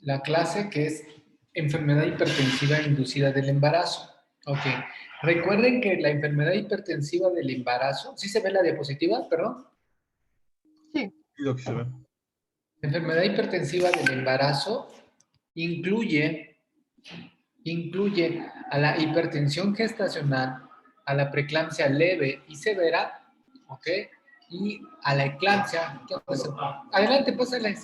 la clase que es enfermedad hipertensiva inducida del embarazo. Ok. Recuerden que la enfermedad hipertensiva del embarazo, ¿sí se ve la diapositiva? Perdón. Sí. Lo que se ve. La enfermedad hipertensiva del embarazo incluye a la hipertensión gestacional, a la preeclampsia leve y severa, ¿ok? Y a la eclampsia. Adelante, pásale.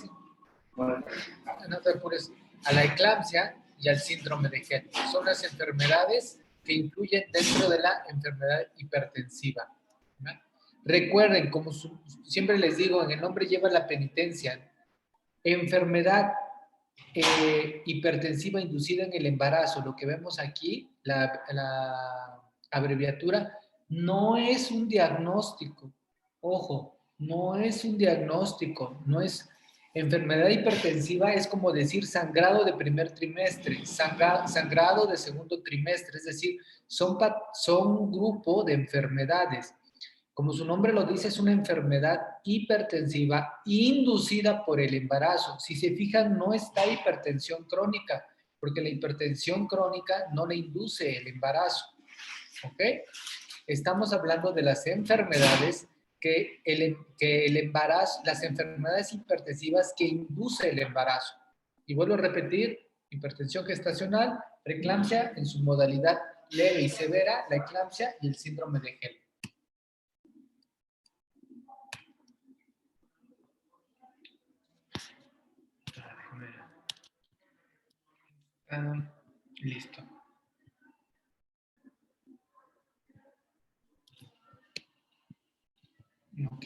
No te apures. A la eclampsia y al síndrome de Gel. Son las enfermedades que incluyen dentro de la enfermedad hipertensiva. ¿Verdad? Recuerden, como siempre les digo, en el nombre lleva la penitencia. Enfermedad hipertensiva inducida en el embarazo, lo que vemos aquí, la abreviatura, no es un diagnóstico. Ojo, no es un diagnóstico, no es enfermedad hipertensiva, es como decir sangrado de primer trimestre, sangrado de segundo trimestre, es decir, son un grupo de enfermedades. Como su nombre lo dice, es una enfermedad hipertensiva inducida por el embarazo. Si se fijan, no está hipertensión crónica, porque la hipertensión crónica no le induce el embarazo. ¿Ok? Estamos hablando de las enfermedades que el embarazo, las enfermedades hipertensivas que induce el embarazo. Y vuelvo a repetir, hipertensión gestacional, preeclampsia en su modalidad leve y severa, la eclampsia y el síndrome de Gel. Listo. Ok.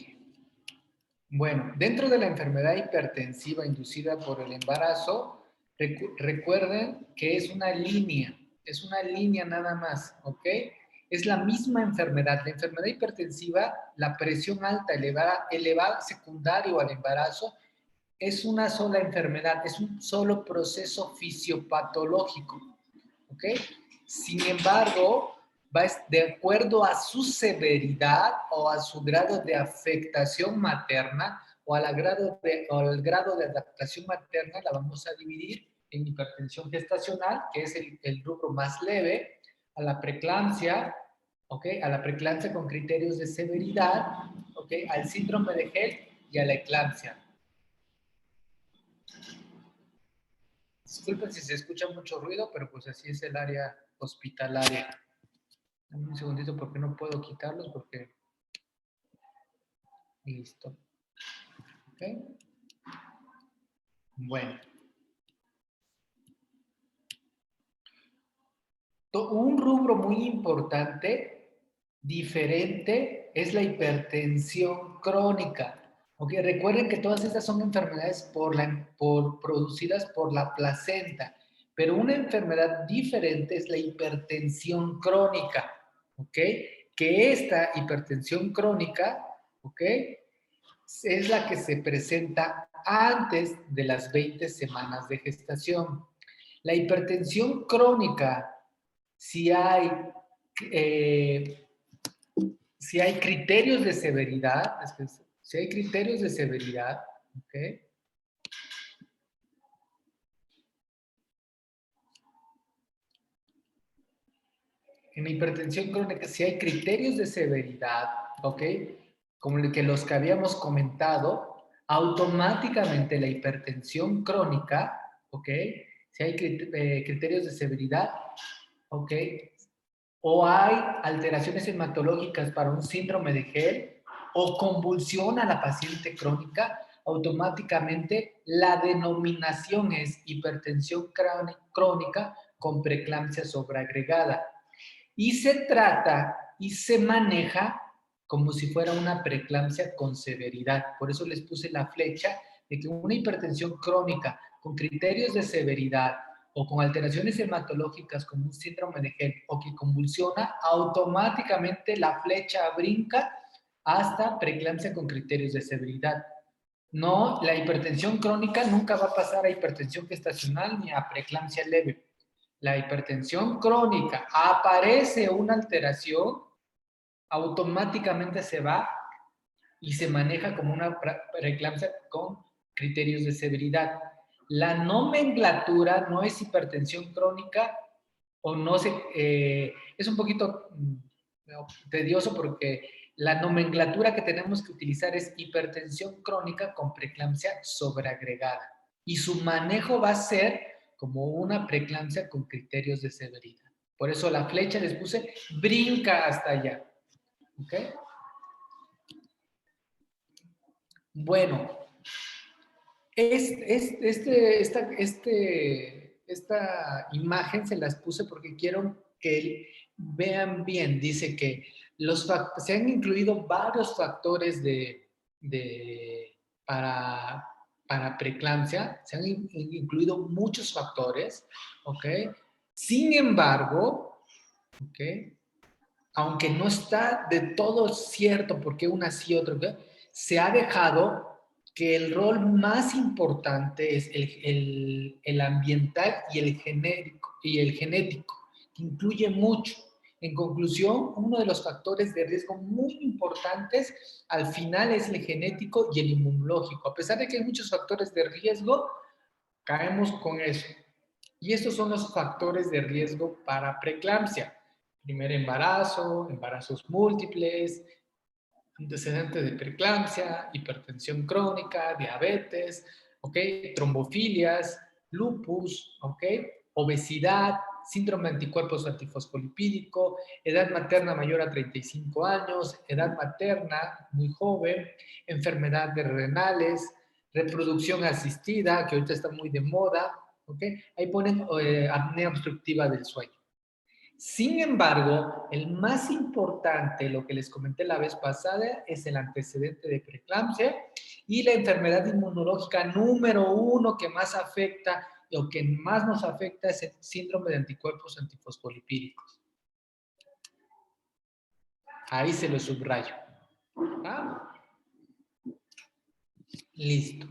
Bueno, dentro de la enfermedad hipertensiva inducida por el embarazo, recuerden que es una línea nada más, ¿ok? Es la misma enfermedad. La enfermedad hipertensiva, la presión alta elevada secundario al embarazo, es una sola enfermedad, es un solo proceso fisiopatológico, ¿ok? Sin embargo, va de acuerdo a su severidad o a su grado de afectación materna o al grado de adaptación materna, la vamos a dividir en hipertensión gestacional, que es el rubro más leve, a la preeclampsia, ¿ok? A la preeclampsia con criterios de severidad, ¿ok? Al síndrome de Gel y a la eclampsia. Disculpen si se escucha mucho ruido, pero pues así es el área hospitalaria. Dame un segundito porque no puedo quitarlos porque... Listo. ¿Ok? Bueno. Un rubro muy importante, diferente, es la hipertensión crónica. ¿Ok? Recuerden que todas estas son enfermedades producidas por la placenta, pero una enfermedad diferente es la hipertensión crónica. ¿Ok? Que esta hipertensión crónica, ¿ok? Es la que se presenta antes de las 20 semanas de gestación. La hipertensión crónica, si hay criterios de severidad, ¿ok? En la hipertensión crónica, si hay criterios de severidad, ¿ok? Como los que habíamos comentado, automáticamente la hipertensión crónica, ¿ok? Si hay criterios de severidad, ¿ok? O hay alteraciones hematológicas para un síndrome de Gel o convulsión a la paciente crónica, automáticamente la denominación es hipertensión crónica con preeclampsia sobreagregada. Y se trata y se maneja como si fuera una preeclampsia con severidad. Por eso les puse la flecha de que una hipertensión crónica con criterios de severidad o con alteraciones hematológicas como un síndrome de Gel o que convulsiona, automáticamente la flecha brinca hasta preeclampsia con criterios de severidad. No, la hipertensión crónica nunca va a pasar a hipertensión gestacional ni a preeclampsia leve. La hipertensión crónica aparece una alteración, automáticamente se va y se maneja como una preeclampsia con criterios de severidad. La nomenclatura no es hipertensión crónica o no se... es un poquito tedioso porque la nomenclatura que tenemos que utilizar es hipertensión crónica con preeclampsia sobreagregada. Y su manejo va a ser como una preeclampsia con criterios de severidad. Por eso la flecha les puse brinca hasta allá. ¿Ok? Bueno, esta imagen se las puse porque quiero que vean bien. Dice que se han incluido varios factores para, para preeclampsia, se han incluido muchos factores, ¿ok? Sin embargo, ¿ok? Aunque no está de todo cierto porque una sí, otra, se ha dejado que el rol más importante es el ambiental y el genético, que incluye mucho. En conclusión, uno de los factores de riesgo muy importantes al final es el genético y el inmunológico. A pesar de que hay muchos factores de riesgo, caemos con eso. Y estos son los factores de riesgo para preeclampsia. Primer embarazo, embarazos múltiples, antecedentes de preeclampsia, hipertensión crónica, diabetes, ¿ok? Trombofilias, lupus, ¿ok? Obesidad, síndrome de anticuerpos antifosfolipídico, edad materna mayor a 35 años, edad materna muy joven, enfermedades renales, reproducción asistida, que ahorita está muy de moda, ¿ok? Ahí ponen apnea obstructiva del sueño. Sin embargo, el más importante, lo que les comenté la vez pasada, es el antecedente de preeclampsia y la enfermedad inmunológica número uno que más afecta, lo que más nos afecta es el síndrome de anticuerpos antifosfolipídicos. Ahí se lo subrayo. ¿Ah? Listo.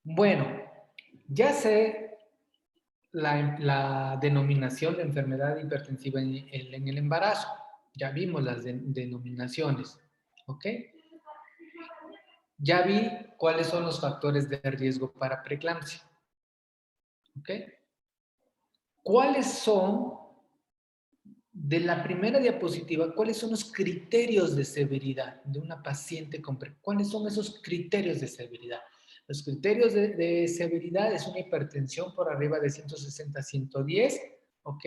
Bueno, ya sé la denominación de enfermedad hipertensiva en el embarazo. Ya vimos las denominaciones. ¿Ok? Ya vi cuáles son los factores de riesgo para preeclampsia. ¿Ok? ¿Cuáles son, de la primera diapositiva, cuáles son los criterios de severidad de una paciente con preeclampsia? ¿Cuáles son esos criterios de severidad? Los criterios de severidad es una hipertensión por arriba de 160-110, ¿ok?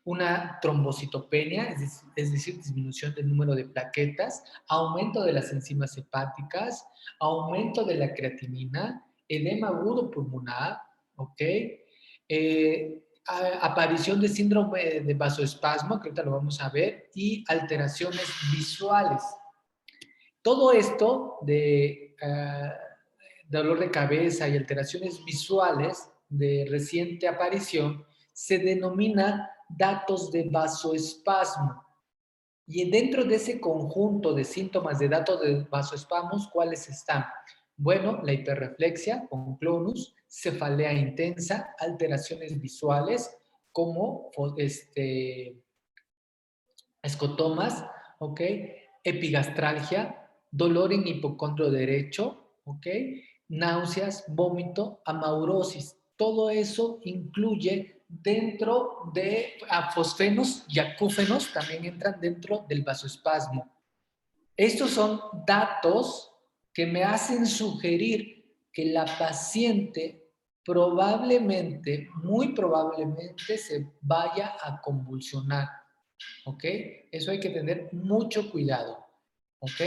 Una trombocitopenia, es decir, disminución del número de plaquetas, aumento de las enzimas hepáticas, aumento de la creatinina, edema agudo pulmonar, ¿ok? Aparición de síndrome de vasoespasmo, que ahorita lo vamos a ver, y alteraciones visuales. Todo esto de dolor de cabeza y alteraciones visuales de reciente aparición se denomina datos de vasoespasmo. Y dentro de ese conjunto de síntomas de datos de vasoespasmos, ¿cuáles están? Bueno, la hiperreflexia con clonus, cefalea intensa, alteraciones visuales como escotomas, ¿ok? Epigastralgia, dolor en hipocondrio derecho, ¿ok? Náuseas, vómito, amaurosis. Todo eso incluye dentro de fosfenos y acúfenos, también entran dentro del vasoespasmo. Estos son datos que me hacen sugerir que la paciente probablemente, muy probablemente, se vaya a convulsionar. ¿Ok? Eso hay que tener mucho cuidado. ¿Ok?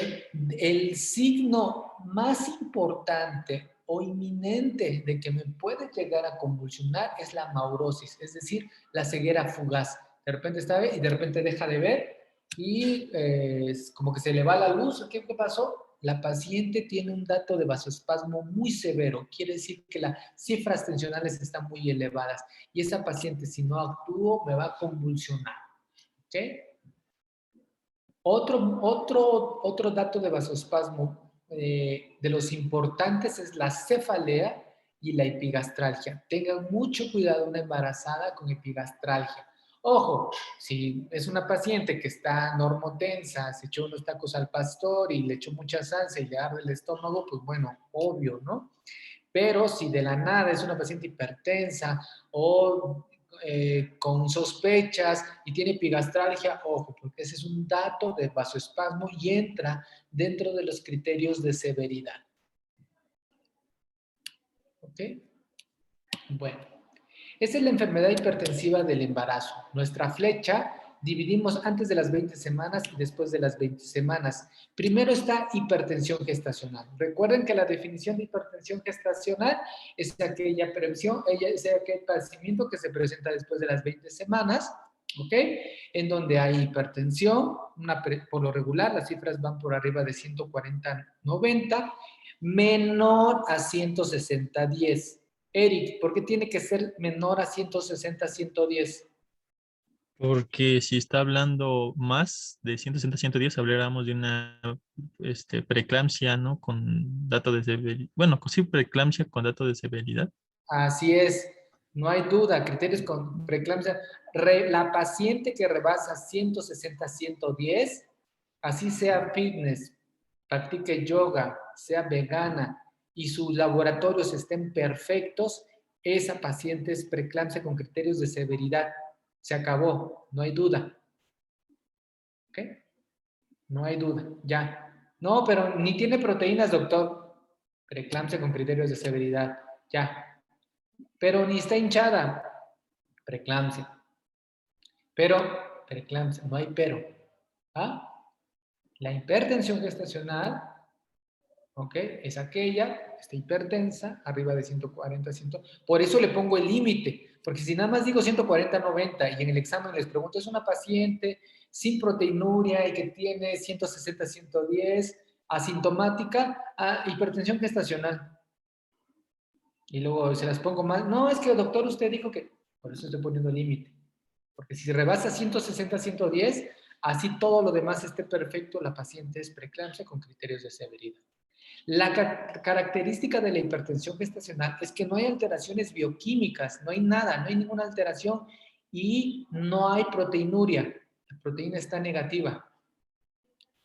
El signo más importante o inminente de que me puede llegar a convulsionar es la maurosis, es decir, la ceguera fugaz. De repente está bien y de repente deja de ver y como que se le va la luz. ¿Qué pasó? La paciente tiene un dato de vasoespasmo muy severo, quiere decir que las cifras tensionales están muy elevadas y esa paciente, si no actúo, me va a convulsionar. ¿Ok? Otro dato de vasoespasmo de los importantes es la cefalea y la epigastralgia. Tengan mucho cuidado una embarazada con epigastralgia. Ojo, si es una paciente que está normotensa, se echó unos tacos al pastor y le echó mucha salsa y le arde el estómago, pues bueno, obvio, ¿no? Pero si de la nada es una paciente hipertensa o con sospechas y tiene epigastralgia, ojo, porque ese es un dato de vasoespasmo y entra dentro de los criterios de severidad. ¿Ok? Bueno, esa es la enfermedad hipertensiva del embarazo. Nuestra flecha dividimos antes de las 20 semanas y después de las 20 semanas. Primero está hipertensión gestacional. Recuerden que la definición de hipertensión gestacional es aquella prevención, es aquel padecimiento que se presenta después de las 20 semanas, ¿ok? En donde hay hipertensión, por lo regular las cifras van por arriba de 140-90, menor a 160-10. Eric, ¿por qué tiene que ser menor a 160-110? Porque si está hablando más de 160 110, hablaríamos de una preeclampsia, ¿no? Con dato de severidad. Bueno, sí, preeclampsia con dato de severidad. Así es, no hay duda, criterios con preeclampsia. La paciente que rebasa 160-110, así sea fitness, practique yoga, sea vegana y sus laboratorios estén perfectos, esa paciente es preeclampsia con criterios de severidad. Se acabó, no hay duda. ¿Ok? No hay duda, ya. No, pero ni tiene proteínas, doctor. Preeclampsia con criterios de severidad, ya. Pero ni está hinchada. Preeclampsia. Pero, preeclampsia, no hay pero. ¿Ah? La hipertensión gestacional, ¿ok? Es aquella que está hipertensa, arriba de 140, 100. Por eso le pongo el límite, porque si nada más digo 140, 90 y en el examen les pregunto, es una paciente sin proteinuria y que tiene 160, 110, asintomática, hipertensión gestacional. Y luego se las pongo mal. No, es que doctor, usted dijo que... Por eso estoy poniendo límite. Porque si rebasa 160, 110, así todo lo demás esté perfecto, la paciente es preeclampsia con criterios de severidad. La característica de la hipertensión gestacional es que no hay alteraciones bioquímicas, no hay nada, no hay ninguna alteración y no hay proteinuria. La proteína está negativa.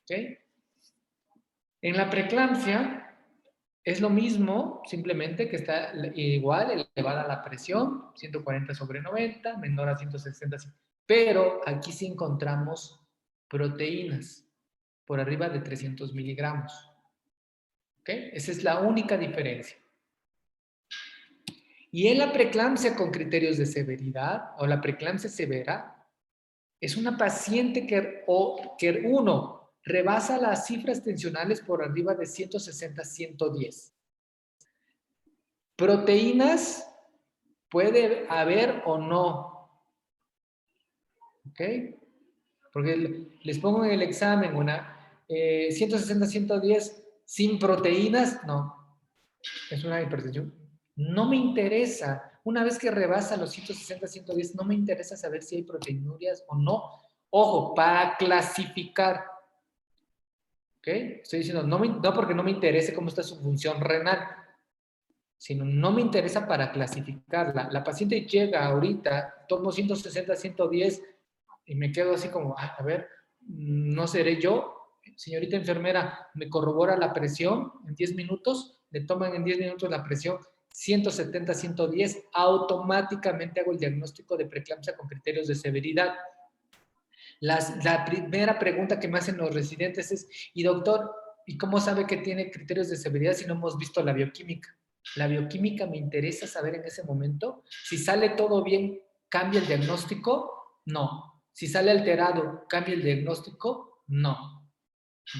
¿Ok? En la preeclampsia es lo mismo, simplemente que está igual, elevada la presión, 140/90, menor a 160, pero aquí sí encontramos proteínas por arriba de 300 miligramos. ¿Ok? Esa es la única diferencia. Y en la preeclampsia con criterios de severidad, o la preeclampsia severa, es una paciente que uno, rebasa las cifras tensionales por arriba de 160-110. Proteínas puede haber o no. ¿Ok? Porque les pongo en el examen una 160-110 sin proteínas, no. Es una hipertensión. No me interesa. Una vez que rebasa los 160-110, no me interesa saber si hay proteinurias o no. Ojo, para clasificar. ¿Ok? Estoy diciendo, no porque no me interese cómo está su función renal, sino no me interesa para clasificarla. La paciente llega ahorita, tomo 160-110 y me quedo así como, a ver, no seré yo. Señorita enfermera, me corrobora la presión en 10 minutos, le toman en 10 minutos la presión 170-110, automáticamente hago el diagnóstico de preeclampsia con criterios de severidad. La primera pregunta que me hacen los residentes es, y doctor, ¿y cómo sabe que tiene criterios de severidad si no hemos visto la bioquímica? La bioquímica me interesa saber en ese momento. Si sale todo bien, ¿cambia el diagnóstico? No. Si sale alterado, ¿cambia el diagnóstico? No.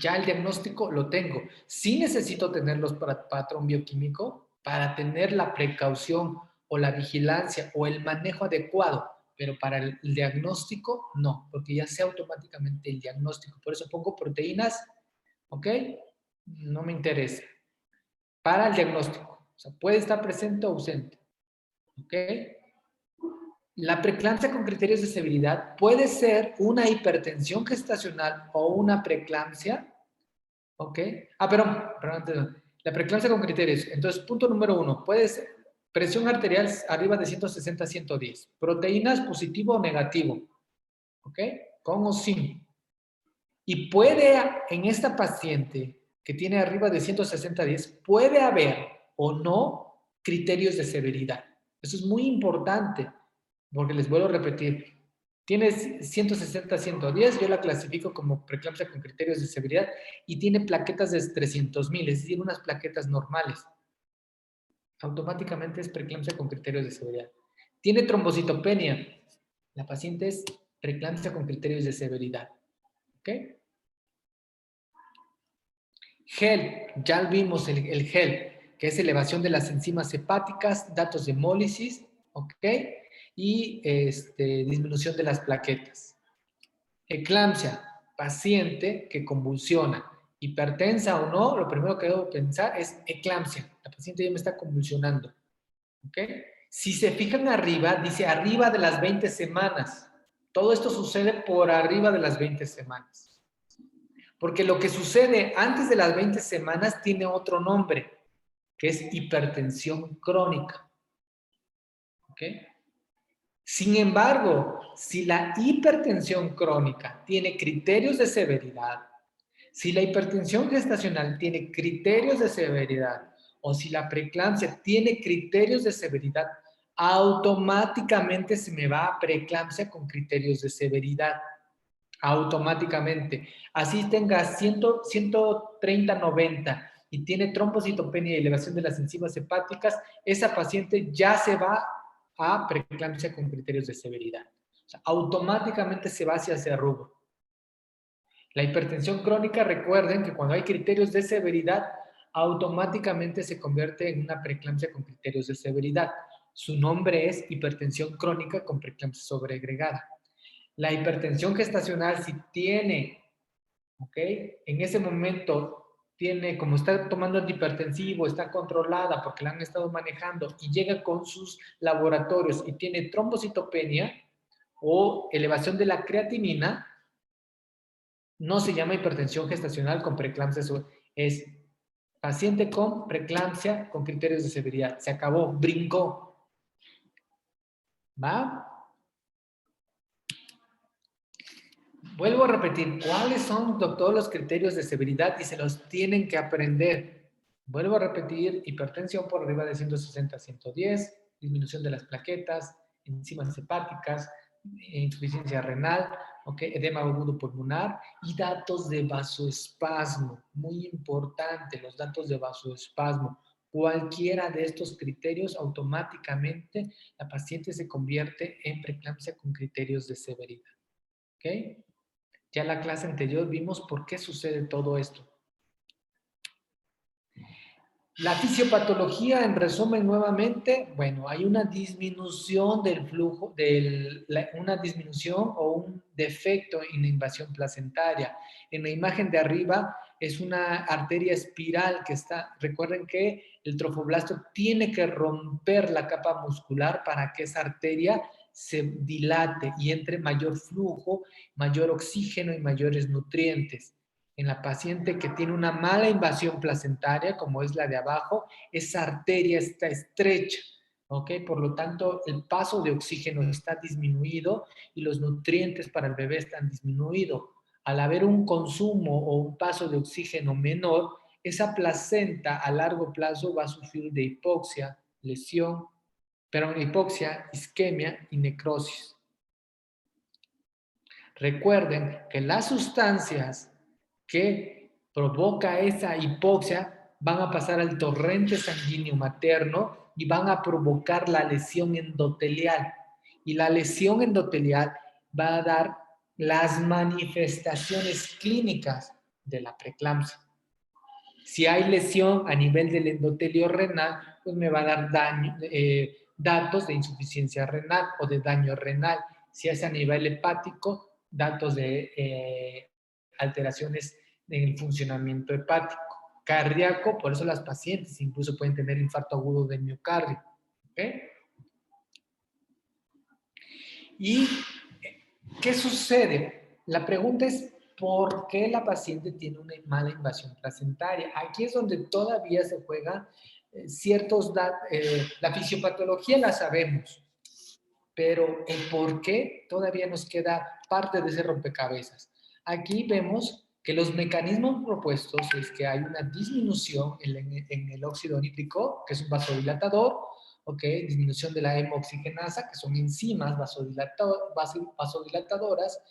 Ya el diagnóstico lo tengo. Sí necesito tener los patrón bioquímico para tener la precaución o la vigilancia o el manejo adecuado, pero para el diagnóstico no, porque ya sé automáticamente el diagnóstico. Por eso pongo proteínas, ¿ok? No me interesa. Para el diagnóstico. O sea, puede estar presente o ausente. ¿Ok? La preeclampsia con criterios de severidad puede ser una hipertensión gestacional o una preeclampsia. ¿Ok? Perdón. La preeclampsia con criterios. Entonces, punto número 1. Puede ser presión arterial arriba de 160-110. Proteínas positivo o negativo. ¿Ok? Con o sin. Y puede, en esta paciente que tiene arriba de 160-110, puede haber o no criterios de severidad. Eso es muy importante, porque les vuelvo a repetir. Tienes 160-110, yo la clasifico como preeclampsia con criterios de severidad y tiene plaquetas de 300,000, es decir, unas plaquetas normales. Automáticamente es preeclampsia con criterios de severidad. Tiene trombocitopenia. La paciente es preeclampsia con criterios de severidad. ¿Ok? GEL, ya vimos el GEL, que es elevación de las enzimas hepáticas, datos de hemólisis, ¿ok? Y disminución de las plaquetas. Eclampsia, paciente que convulsiona. Hipertensa o no, lo primero que debo pensar es eclampsia. La paciente ya me está convulsionando. ¿Ok? Si se fijan arriba, dice arriba de las 20 semanas. Todo esto sucede por arriba de las 20 semanas. Porque lo que sucede antes de las 20 semanas tiene otro nombre, que es hipertensión crónica. ¿Ok? Sin embargo, si la hipertensión crónica tiene criterios de severidad, si la hipertensión gestacional tiene criterios de severidad, o si la preeclampsia tiene criterios de severidad, automáticamente se me va a preeclampsia con criterios de severidad. Automáticamente. Así tenga 130-90 y tiene trombocitopenia y elevación de las enzimas hepáticas, esa paciente ya se va a preeclampsia con criterios de severidad. O sea, automáticamente se va hacia ese rubro. La hipertensión crónica, recuerden que cuando hay criterios de severidad, automáticamente se convierte en una preeclampsia con criterios de severidad. Su nombre es hipertensión crónica con preeclampsia sobreagregada. La hipertensión gestacional, si tiene, ¿ok? En ese momento tiene, como está tomando antihipertensivo, está controlada porque la han estado manejando y llega con sus laboratorios y tiene trombocitopenia o elevación de la creatinina, no se llama hipertensión gestacional con preeclampsia, es paciente con preeclampsia con criterios de severidad. Se acabó, brincó. ¿Va? Vuelvo a repetir, ¿cuáles son todos los criterios de severidad? Y se los tienen que aprender. Vuelvo a repetir, hipertensión por arriba de 160-110, disminución de las plaquetas, enzimas hepáticas, insuficiencia renal, ¿okay? Edema agudo pulmonar y datos de vasoespasmo. Muy importante, los datos de vasoespasmo. Cualquiera de estos criterios, automáticamente la paciente se convierte en preeclampsia con criterios de severidad. ¿Ok? Ya en la clase anterior vimos por qué sucede todo esto. La fisiopatología, en resumen nuevamente, bueno, hay una disminución del flujo, una disminución o un defecto en la invasión placentaria. En la imagen de arriba es una arteria espiral que está, recuerden que el trofoblasto tiene que romper la capa muscular para que esa arteria se dilate y entre mayor flujo, mayor oxígeno y mayores nutrientes. En la paciente que tiene una mala invasión placentaria, como es la de abajo, esa arteria está estrecha, ¿ok? Por lo tanto, el paso de oxígeno está disminuido y los nutrientes para el bebé están disminuidos. Al haber un consumo o un paso de oxígeno menor, esa placenta a largo plazo va a sufrir de hipoxia, lesión, pero hipoxia, isquemia y necrosis. Recuerden que las sustancias que provoca esa hipoxia van a pasar al torrente sanguíneo materno y van a provocar la lesión endotelial. Y la lesión endotelial va a dar las manifestaciones clínicas de la preeclampsia. Si hay lesión a nivel del endotelio renal, pues me va a dar datos de insuficiencia renal o de daño renal. Si es a nivel hepático, datos de alteraciones en el funcionamiento hepático. Cardíaco, por eso las pacientes incluso pueden tener infarto agudo de miocardio. ¿Okay? ¿Y qué sucede? La pregunta es, ¿por qué la paciente tiene una mala invasión placentaria? Aquí es donde todavía se juegan ciertos datos. La fisiopatología la sabemos, pero el por qué todavía nos queda parte de ese rompecabezas. Aquí vemos que los mecanismos propuestos es que hay una disminución en el óxido nítrico, que es un vasodilatador, ¿ok? Disminución de la hemoxigenasa, que son enzimas vasodilatadoras,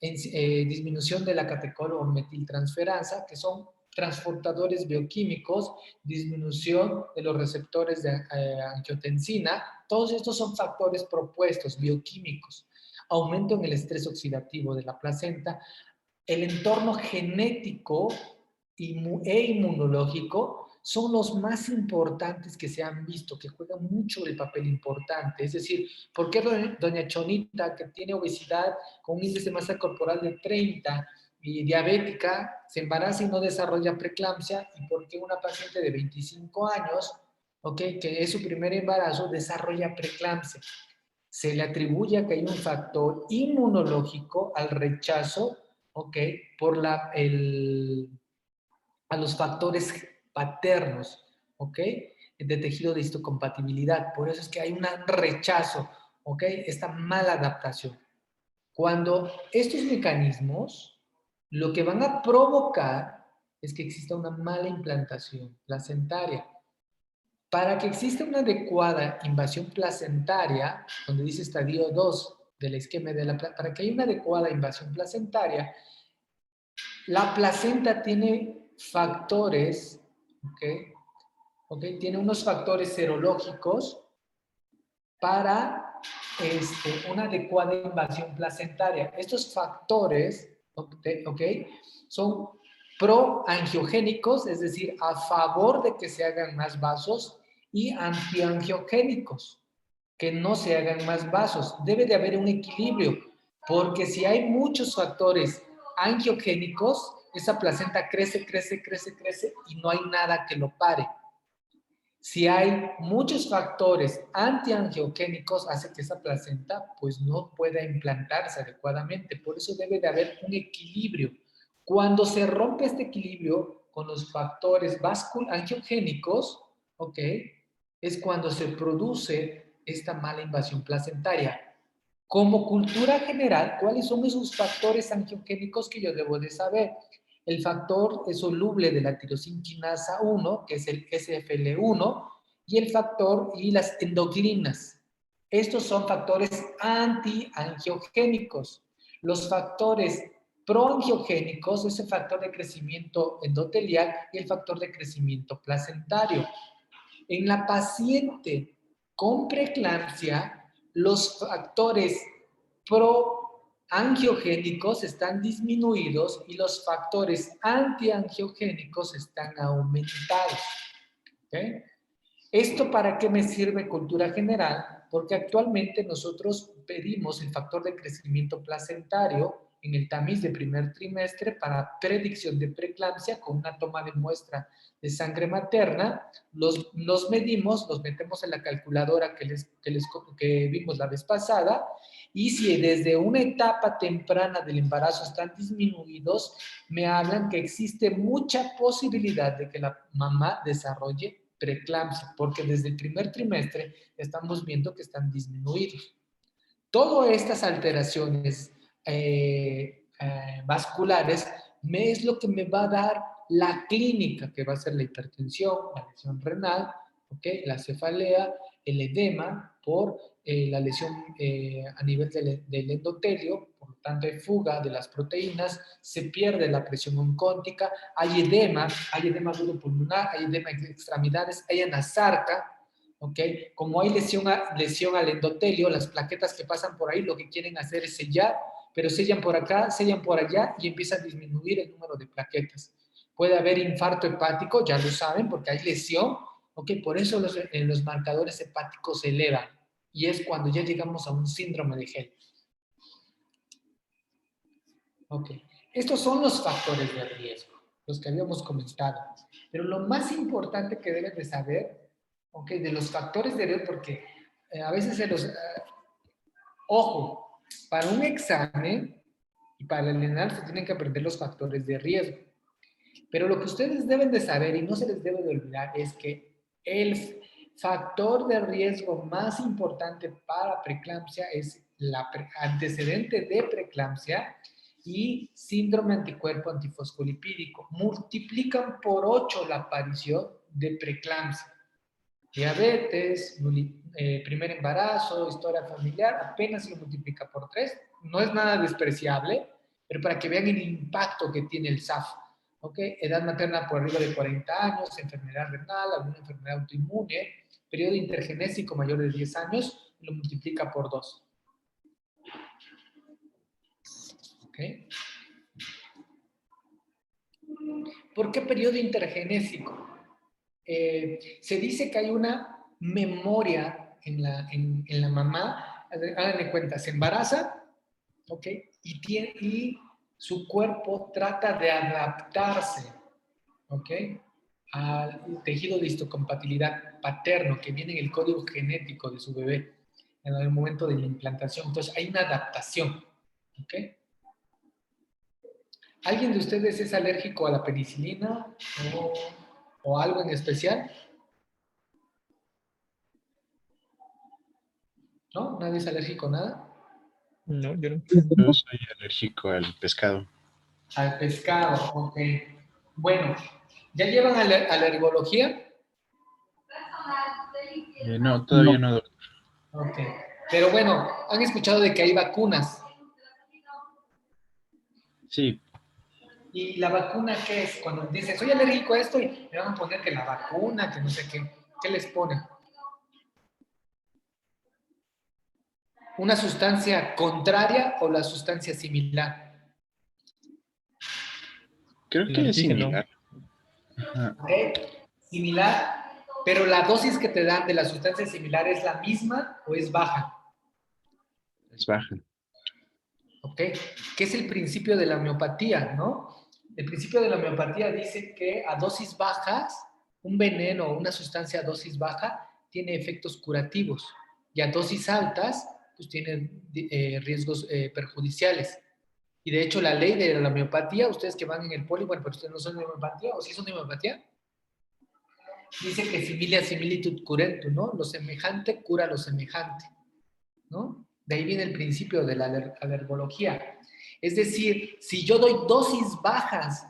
disminución de la catecolmetiltransferasa, que son transportadores bioquímicos, disminución de los receptores de angiotensina. Todos estos son factores propuestos bioquímicos. Aumento en el estrés oxidativo de la placenta, el entorno genético e inmunológico son los más importantes que se han visto, que juegan mucho el papel importante. Es decir, ¿por qué doña Chonita, que tiene obesidad con un índice de masa corporal de 30 y diabética, se embaraza y no desarrolla preeclampsia? ¿Y por qué una paciente de 25 años, okay, que es su primer embarazo, desarrolla preeclampsia? Se le atribuye a que hay un factor inmunológico al rechazo, ¿ok? Por a los factores paternos, ¿ok? De tejido de histocompatibilidad. Por eso es que hay un rechazo, ¿ok? Esta mala adaptación. Cuando estos mecanismos lo que van a provocar es que exista una mala implantación placentaria. Para que exista una adecuada invasión placentaria, donde dice estadio 2 del esquema de para que haya una adecuada invasión placentaria, la placenta tiene factores, ¿ok? Tiene unos factores serológicos para una adecuada invasión placentaria. Estos factores, ¿ok? Son proangiogénicos, es decir, a favor de que se hagan más vasos, y antiangiogénicos, que no se hagan más vasos. Debe de haber un equilibrio, porque si hay muchos factores angiogénicos, esa placenta crece, crece, crece, crece y no hay nada que lo pare. Si hay muchos factores antiangiogénicos, hace que esa placenta pues no pueda implantarse adecuadamente. Por eso debe de haber un equilibrio. Cuando se rompe este equilibrio con los factores angiogénicos, ¿ok? Es cuando se produce esta mala invasión placentaria. Como cultura general, ¿cuáles son esos factores angiogénicos que yo debo de saber? El factor soluble de la tirosinquinasa 1, que es el SFL1, y el factor y las endocrinas. Estos son factores antiangiogénicos. Los factores proangiogénicos, ese factor de crecimiento endotelial y el factor de crecimiento placentario. En la paciente con preeclampsia, los factores proangiogénicos están disminuidos y los factores antiangiogénicos están aumentados. ¿Okay? ¿Esto para qué me sirve cultura general? Porque actualmente nosotros pedimos el factor de crecimiento placentario en el tamiz de primer trimestre para predicción de preeclampsia con una toma de muestra de sangre materna. Los medimos, los metemos en la calculadora que vimos la vez pasada, y si desde una etapa temprana del embarazo están disminuidos, me hablan que existe mucha posibilidad de que la mamá desarrolle preeclampsia, porque desde el primer trimestre estamos viendo que están disminuidos. Todas estas alteraciones vasculares es lo que me va a dar la clínica, que va a ser la hipertensión, la lesión renal, ¿okay? La cefalea, el edema por la lesión a nivel del endotelio, por lo tanto hay fuga de las proteínas, se pierde la presión oncótica, hay edema agudo pulmonar, hay edema en extremidades, hay anasarca, ¿ok? Como hay lesión al endotelio, las plaquetas que pasan por ahí lo que quieren hacer es sellar, pero sellan por acá, sellan por allá y empieza a disminuir el número de plaquetas. Puede haber infarto hepático, ya lo saben, porque hay lesión, ¿ok? Por eso los marcadores hepáticos se elevan y es cuando ya llegamos a un síndrome de Hell. ¿Ok? Estos son los factores de riesgo, los que habíamos comentado. Pero lo más importante que deben de saber, ¿ok? De los factores de riesgo, porque a veces ojo, para un examen y para el ENAR se tienen que aprender los factores de riesgo. Pero lo que ustedes deben de saber y no se les debe de olvidar es que el factor de riesgo más importante para preeclampsia es el antecedente de preeclampsia y síndrome anticuerpo antifosfolipídico. Multiplican por 8 la aparición de preeclampsia. Diabetes, primer embarazo, historia familiar, apenas se lo multiplica por 3. No es nada despreciable, pero para que vean el impacto que tiene el SAF. ¿Okay? Edad materna por arriba de 40 años, enfermedad renal, alguna enfermedad autoinmune, periodo intergenésico mayor de 10 años, lo multiplica por 2. ¿Okay? ¿Por qué periodo intergenésico? Se dice que hay una memoria en la mamá. Háganle cuenta, se embaraza, ¿ok? Y su cuerpo trata de adaptarse, ¿ok? Al tejido de histocompatibilidad paterno que viene en el código genético de su bebé en el momento de la implantación. Entonces, hay una adaptación, ¿ok? ¿Alguien de ustedes es alérgico a la penicilina o algo en especial? ¿No? ¿Nadie es alérgico a nada? No, yo no. Yo soy alérgico al pescado. Al pescado, ok. Bueno, ¿ya llevan alergología? No, todavía no, doctor. Ok. Pero bueno, ¿han escuchado de que hay vacunas? Sí, ¿Y la vacuna qué es? Cuando dicen, soy alérgico a esto, y me van a poner que la vacuna, que no sé qué. ¿Qué les ponen? ¿Una sustancia contraria o la sustancia similar? creo El que es antígeno. similar. Ajá, ¿Ok? Similar, pero la dosis que te dan de la sustancia similar ¿es la misma o es baja? es baja. ¿Ok? ¿Qué es el principio de la homeopatía, no? El principio de la homeopatía dice que a dosis bajas, un veneno o una sustancia a dosis baja tiene efectos curativos y a dosis altas, pues tiene riesgos perjudiciales. Y de hecho, la ley de la homeopatía, ustedes que van en el poli, bueno, pero ustedes no son de homeopatía, ¿o sí son de homeopatía? Dice que similia similitud curentur, ¿no? Lo semejante cura lo semejante, ¿no? De ahí viene el principio de la alergología. Es decir, si yo doy dosis bajas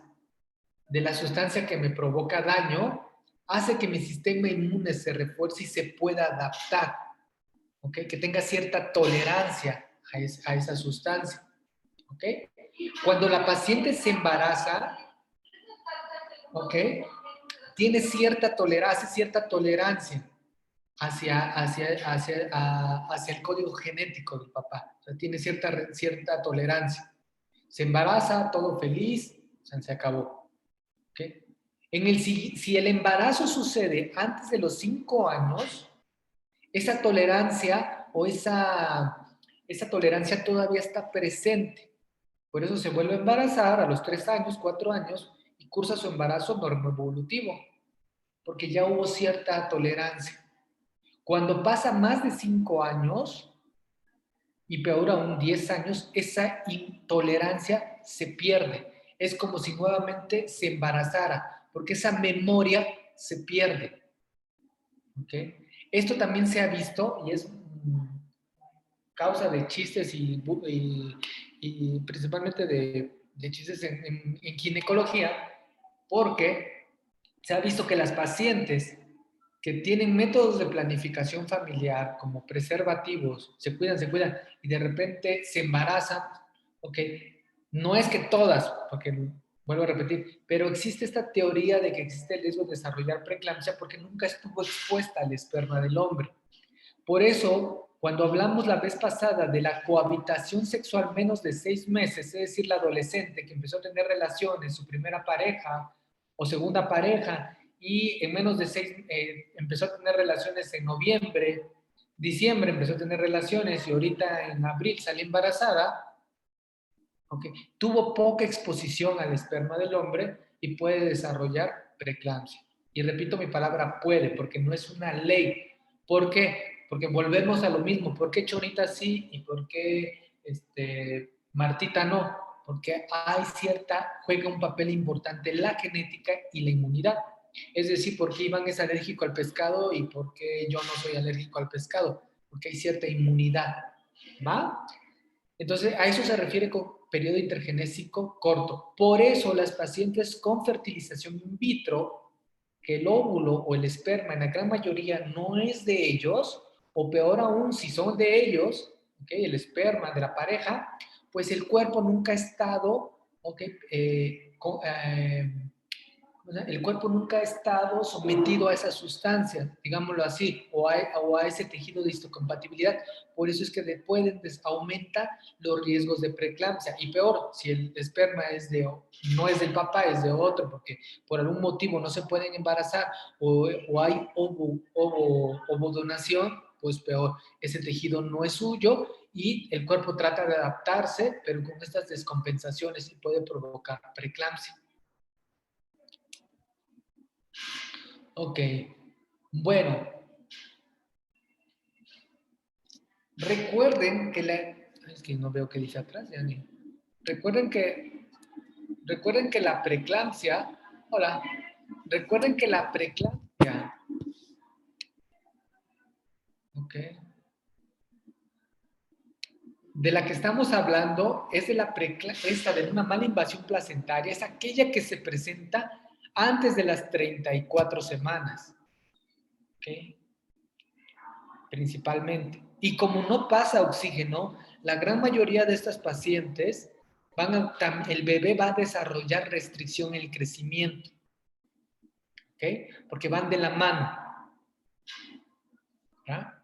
de la sustancia que me provoca daño, hace que mi sistema inmune se refuerce y se pueda adaptar, ¿ok? Que tenga cierta tolerancia a esa sustancia, ¿ok? Cuando la paciente se embaraza, ¿ok? Tiene cierta tolerancia hacia el código genético del papá. O sea, tiene cierta tolerancia. Se embaraza, todo feliz, o sea, se acabó. ¿Okay? Si el embarazo sucede antes de los 5 años, esa tolerancia o esa tolerancia todavía está presente. Por eso se vuelve a embarazar a los 3 años, 4 años y cursa su embarazo normoevolutivo, porque ya hubo cierta tolerancia. Cuando pasa más de 5 años, y peor aún 10 años, esa intolerancia se pierde. Es como si nuevamente se embarazara, porque esa memoria se pierde. ¿Okay? Esto también se ha visto y es causa de chistes y principalmente de chistes en ginecología, porque se ha visto que las pacientes que tienen métodos de planificación familiar como preservativos, se cuidan y de repente se embarazan, ok, no es que todas, porque vuelvo a repetir, pero existe esta teoría de que existe el riesgo de desarrollar preeclampsia porque nunca estuvo expuesta al esperma del hombre. Por eso, cuando hablamos la vez pasada de la cohabitación sexual menos de 6 meses, es decir, la adolescente que empezó a tener relaciones, su primera pareja o segunda pareja, y en menos de 6, empezó a tener relaciones en noviembre, diciembre empezó a tener relaciones y ahorita en abril salió embarazada, okay, tuvo poca exposición al esperma del hombre y puede desarrollar preeclampsia. Y repito mi palabra puede, porque no es una ley. ¿Por qué? Porque volvemos a lo mismo. ¿Por qué Chonita sí y por qué Martita no? Porque juega un papel importante la genética y la inmunidad. Es decir, ¿por qué Iván es alérgico al pescado y por qué yo no soy alérgico al pescado? Porque hay cierta inmunidad, ¿va? Entonces, a eso se refiere con periodo intergenésico corto. Por eso las pacientes con fertilización in vitro, que el óvulo o el esperma en la gran mayoría no es de ellos, o peor aún, si son de ellos, ¿okay? El esperma de la pareja, pues el cuerpo nunca ha estado, ¿okay? El cuerpo nunca ha estado sometido a esa sustancia, digámoslo así, o a ese tejido de histocompatibilidad. Por eso es que aumenta los riesgos de preeclampsia. Y peor, si el esperma no es del papá, es de otro, porque por algún motivo no se pueden embarazar o hay ovodonación, pues peor, ese tejido no es suyo y el cuerpo trata de adaptarse, pero con estas descompensaciones puede provocar preeclampsia. Ok, bueno, recuerden que es que no veo qué dice atrás, ya ni. Recuerden que la preeclampsia, hola, recuerden que la preeclampsia, ok, de la que estamos hablando es de esta de una mala invasión placentaria, es aquella que se presenta antes de las 34 semanas, ok, principalmente. Y como no pasa oxígeno, la gran mayoría de estas pacientes el bebé va a desarrollar restricción en el crecimiento, ¿ok? Porque van de la mano. ¿Ya?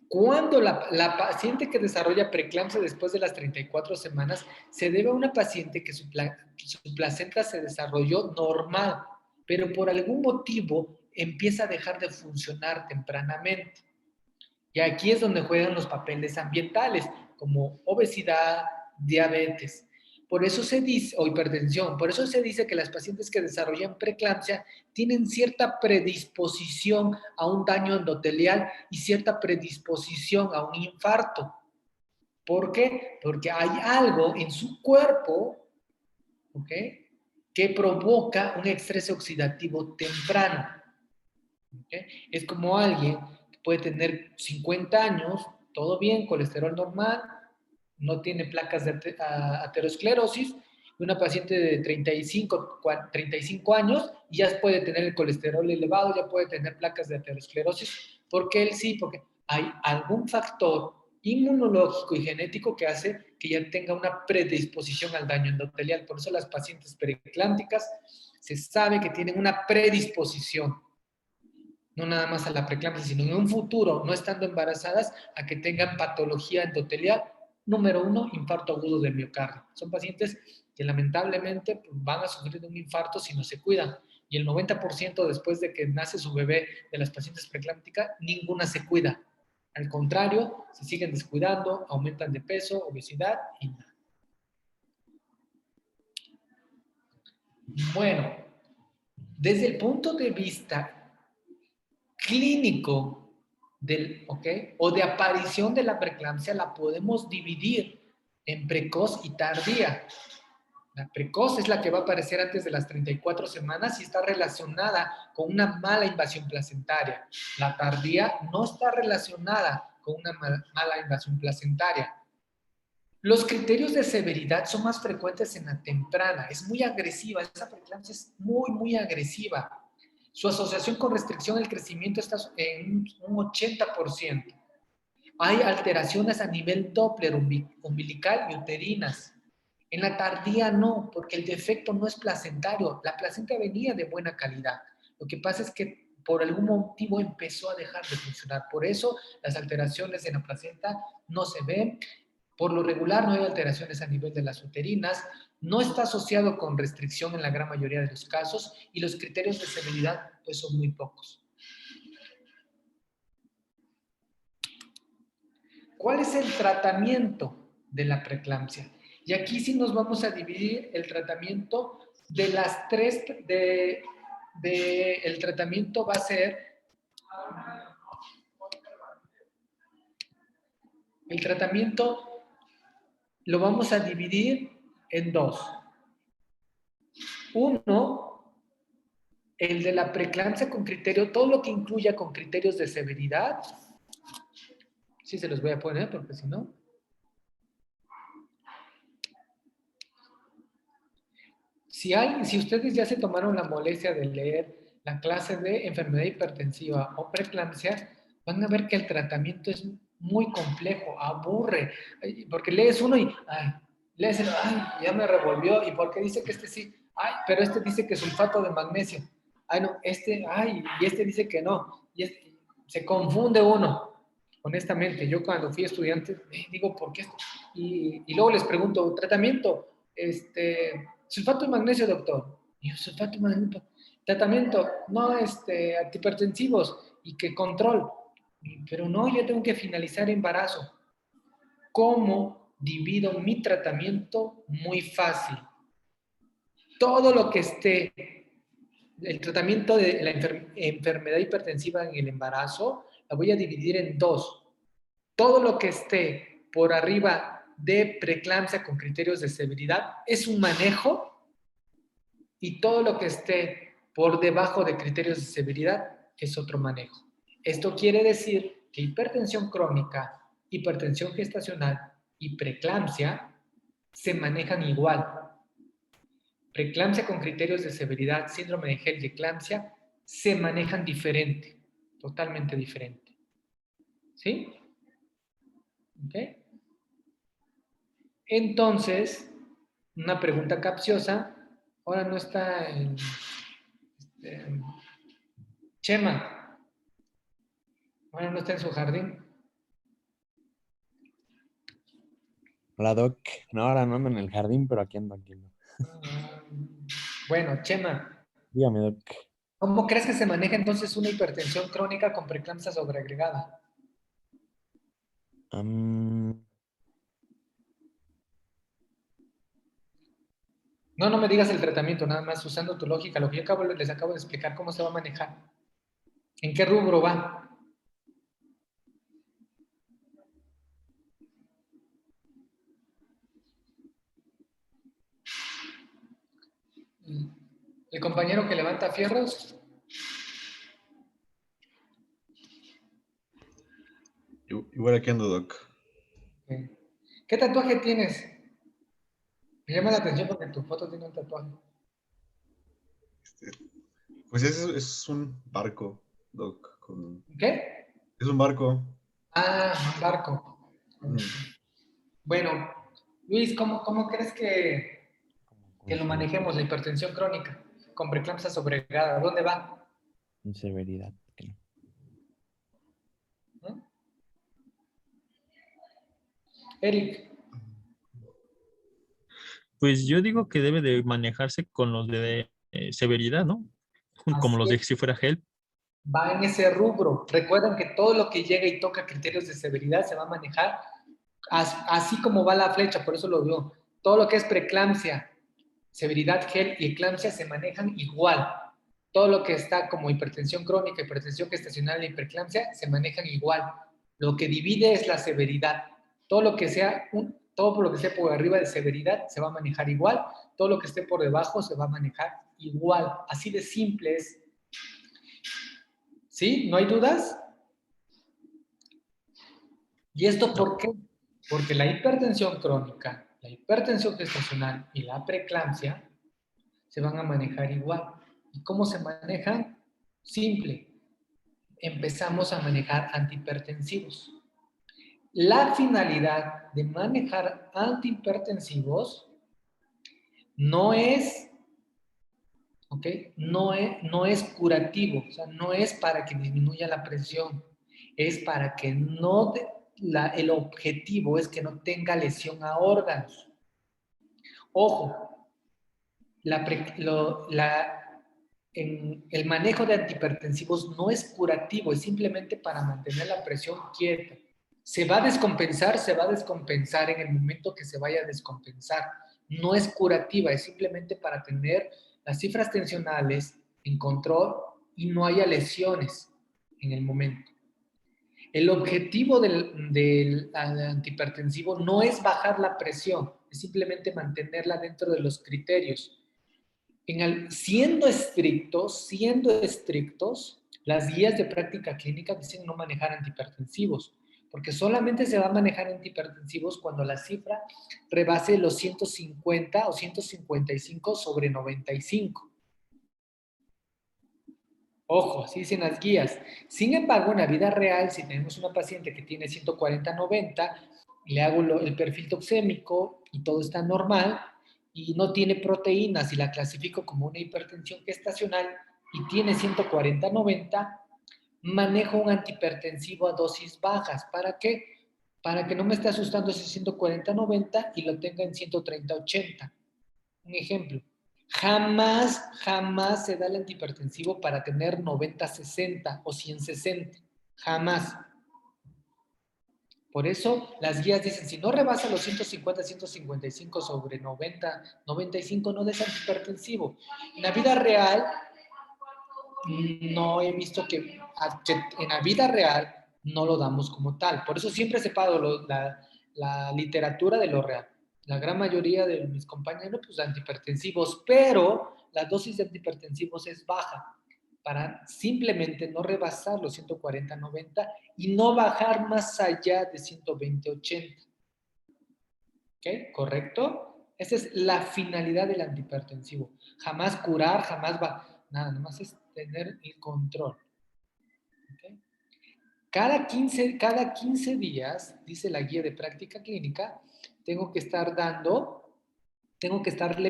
Cuando la paciente que desarrolla preeclampsia después de las 34 semanas se debe a una paciente que su placenta se desarrolló normal, pero por algún motivo empieza a dejar de funcionar tempranamente. Y aquí es donde juegan los papeles ambientales, como obesidad, diabetes. Por eso se dice, o hipertensión, por eso se dice que las pacientes que desarrollan preeclampsia tienen cierta predisposición a un daño endotelial y cierta predisposición a un infarto. ¿Por qué? Porque hay algo en su cuerpo, ¿ok?, que provoca un estrés oxidativo temprano. ¿Okay? Es como alguien que puede tener 50 años, todo bien, colesterol normal, no tiene placas de aterosclerosis, y una paciente de 35 años y ya puede tener el colesterol elevado, ya puede tener placas de aterosclerosis, porque él sí, porque hay algún factor inmunológico y genético que hace que ya tenga una predisposición al daño endotelial. Por eso las pacientes preeclámpticas se sabe que tienen una predisposición, no nada más a la preeclampsia, sino en un futuro, no estando embarazadas, a que tengan patología endotelial. Número 1, infarto agudo del miocardio. Son pacientes que lamentablemente van a sufrir de un infarto si no se cuidan. Y el 90% después de que nace su bebé de las pacientes preeclámpticas, ninguna se cuida. Al contrario, se siguen descuidando, aumentan de peso, obesidad y nada. Bueno, desde el punto de vista clínico o de aparición de la preeclampsia, la podemos dividir en precoz y tardía. La precoz es la que va a aparecer antes de las 34 semanas y está relacionada con una mala invasión placentaria. La tardía no está relacionada con una mala invasión placentaria. Los criterios de severidad son más frecuentes en la temprana. Es muy agresiva. Esa preeclampsia es muy, muy agresiva. Su asociación con restricción del crecimiento está en un 80%. Hay alteraciones a nivel Doppler umbilical y uterinas. En la tardía no, porque el defecto no es placentario. La placenta venía de buena calidad. Lo que pasa es que por algún motivo empezó a dejar de funcionar. Por eso las alteraciones en la placenta no se ven. Por lo regular no hay alteraciones a nivel de las uterinas, no está asociado con restricción en la gran mayoría de los casos y los criterios de severidad pues son muy pocos. ¿Cuál es el tratamiento de la preeclampsia? Y aquí sí nos vamos a dividir el tratamiento de las tres, el tratamiento va a ser, el tratamiento lo vamos a dividir en dos. Uno, el de la preeclampsia con criterio, todo lo que incluya con criterios de severidad. Sí se los voy a poner porque si no. Si ustedes ya se tomaron la molestia de leer la clase de enfermedad hipertensiva o preeclampsia, van a ver que el tratamiento es muy complejo, aburre, porque lees uno y, ay, lees el, ay, ya me revolvió, ¿y por qué dice que este sí? Ay, pero este dice que sulfato de magnesio. Ay, no, este, ay, y este dice que no. Y se confunde uno, honestamente. Yo cuando fui estudiante, digo, ¿por qué esto? Y luego les pregunto, tratamiento, sulfato de magnesio, doctor. Y yo, sulfato de magnesio, tratamiento, no, antihipertensivos y que control. Pero no, yo tengo que finalizar embarazo. ¿Cómo divido mi tratamiento? Muy fácil. Todo lo que esté, el tratamiento de la enfermedad hipertensiva en el embarazo, la voy a dividir en dos. Todo lo que esté por arriba de preeclampsia con criterios de severidad es un manejo, y todo lo que esté por debajo de criterios de severidad es otro manejo. Esto quiere decir que hipertensión crónica, hipertensión gestacional y preeclampsia se manejan igual. Preeclampsia con criterios de severidad, síndrome de Hell y eclampsia se manejan diferente, totalmente diferente. ¿Sí? ¿Ok? Entonces, una pregunta capciosa, ahora no está en Chema, ahora no está en su jardín. Hola, Doc. No, ahora no ando en el jardín, pero aquí ando, aquí ando. Bueno, Chema, Dígame, Doc. ¿cómo crees que se maneja entonces una hipertensión crónica con preeclampsia sobreagregada? No me digas el tratamiento, nada más usando tu lógica, lo que yo les acabo de explicar, cómo se va a manejar. ¿En qué rubro va? ¿El compañero que levanta fierros? Igual aquí ando, Doc. ¿Qué tatuaje tienes? Me llama la atención porque tu foto tiene un tatuaje. Pues es un barco, Doc. ¿Qué? Es un barco. Ah, un barco. Bueno, Luis, ¿cómo crees que lo manejemos, la hipertensión crónica con preeclampsia sobreagregada? ¿Dónde va? En severidad. Que no. ¿No? Eric. Pues yo digo que debe de manejarse con los de severidad, ¿no? Como Así los de es. si fuera HELP. Va en ese rubro. Recuerden que todo lo que llega y toca criterios de severidad se va a manejar así como va la flecha, por eso lo digo. Todo lo que es preeclampsia, severidad, gel y eclampsia se manejan igual. Todo lo que está como hipertensión crónica, hipertensión gestacional e hiperclampsia se manejan igual. Lo que divide es la severidad. Todo lo que sea por arriba de severidad se va a manejar igual. Todo lo que esté por debajo se va a manejar igual. Así de simple es. ¿Sí? ¿No hay dudas? ¿Y esto por qué? Porque la hipertensión crónica, la hipertensión gestacional y la preeclampsia se van a manejar igual. ¿Y cómo se manejan? Simple. Empezamos a manejar antihipertensivos. La finalidad de manejar antihipertensivos no es, ¿ok? No es curativo, o sea, no es para que disminuya la presión, es para que no, el objetivo es que no tenga lesión a órganos. Ojo, el manejo de antihipertensivos no es curativo, es simplemente para mantener la presión quieta. Se va a descompensar en el momento que se vaya a descompensar. No es curativa, es simplemente para tener las cifras tensionales en control y no haya lesiones en el momento. El objetivo del antihipertensivo no es bajar la presión, es simplemente mantenerla dentro de los criterios. Siendo estrictos, las guías de práctica clínica dicen no manejar antihipertensivos, porque solamente se va a manejar antihipertensivos cuando la cifra rebase los 150 o 155 sobre 95. Ojo, así dicen las guías. Sin embargo, en la vida real, si tenemos una paciente que tiene 140-90, le hago el perfil toxémico y todo está normal, y no tiene proteínas y la clasifico como una hipertensión gestacional y tiene 140-90, manejo un antihipertensivo a dosis bajas. ¿Para qué? Para que no me esté asustando ese 140-90 y lo tenga en 130-80. Un ejemplo. Jamás se da el antihipertensivo para tener 90-60 o 100-60. Jamás. Por eso las guías dicen, si no rebasa los 150-155 sobre 90-95, no des antihipertensivo. En la vida real, no he visto que en la vida real no lo damos como tal. Por eso siempre separo la literatura de lo real. La gran mayoría de mis compañeros, pues, antihipertensivos, pero la dosis de antihipertensivos es baja para simplemente no rebasar los 140-90 y no bajar más allá de 120-80. ¿Ok? ¿Correcto? Esa es la finalidad del antihipertensivo. Jamás curar, jamás va. Nada más es tener el control. ¿Okay? Cada 15 días, dice la guía de práctica clínica, tengo que estarle